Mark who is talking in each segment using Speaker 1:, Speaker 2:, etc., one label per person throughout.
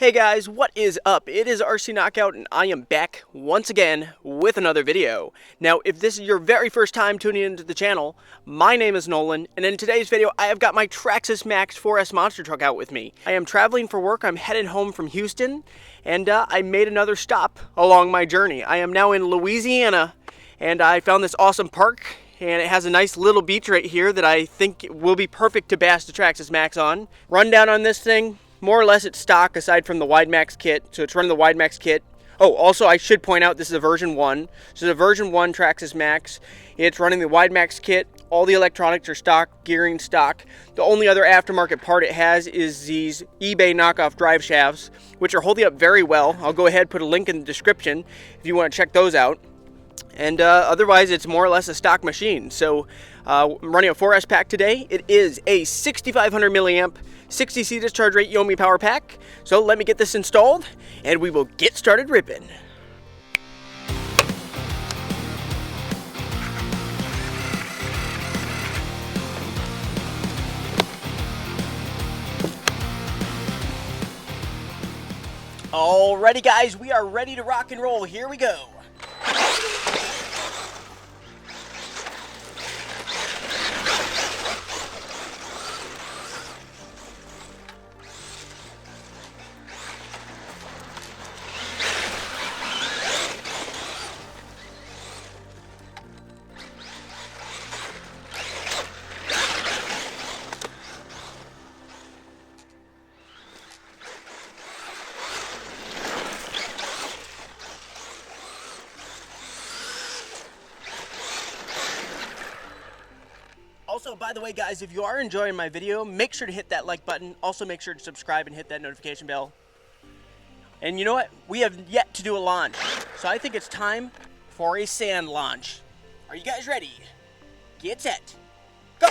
Speaker 1: Hey guys, what is up? It is RC Knockout and I am back once again with another video. Now, if this is your very first time tuning into the channel, my name is Nolan, and in today's video I have got my Traxxas Maxx 4S monster truck out with me. I am traveling for work. I'm headed home from Houston, and I made another stop along my journey. I am now in Louisiana, and I found this awesome park, and it has a nice little beach right here that I think will be perfect to bash the Traxxas Maxx on. Rundown on this thing. More or less it's stock aside from the WideMaxx kit, so it's running the WideMaxx kit. Oh, also I should point out this is a version 1. So it's a version 1 Traxxas Maxx. It's running the WideMaxx kit. All the electronics are stock, gearing stock. The only other aftermarket part it has is these eBay knockoff Driveshafts, which are holding up very well. I'll go ahead and put a link in the description if you want to check those out. And otherwise, it's more or less a stock machine. So I'm running a 4S pack today. It is a 6,500 milliamp, 60C discharge rate Yomi power pack. So let me get this installed, and we will get started ripping. Alrighty guys, we are ready to rock and roll. Here we go. Also, by the way, guys, if you are enjoying my video, make sure to hit that like button. Also, make sure to subscribe and hit that notification bell. And you know what? We have yet to do a launch. So I think it's time for a sand launch. Are you guys ready? Get set. Go!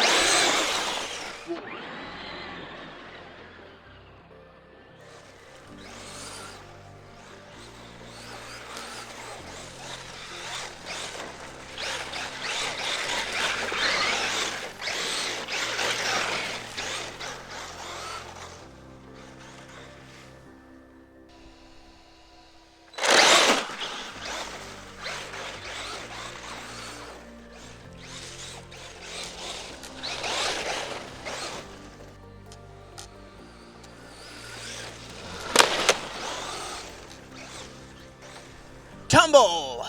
Speaker 1: Tumble!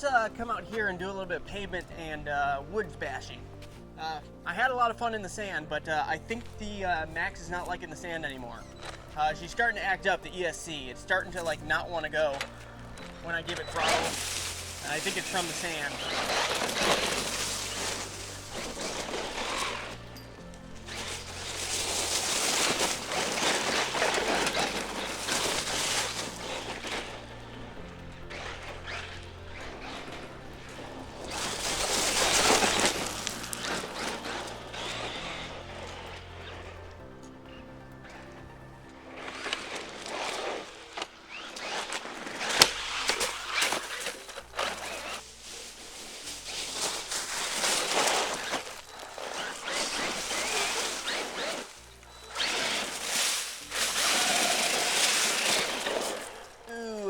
Speaker 1: let's come out here and do a little bit of pavement and woods bashing. I had a lot of fun in the sand, but I think the Maxx is not liking the sand anymore. She's starting to act up, the ESC. It's starting to like not want to go when I give it throttle. I think it's from the sand.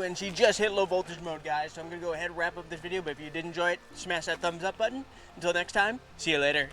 Speaker 1: And she just hit low voltage mode, guys, so I'm gonna go ahead and wrap up this video. But if you did enjoy it, smash that thumbs up button. Until next time, see you later.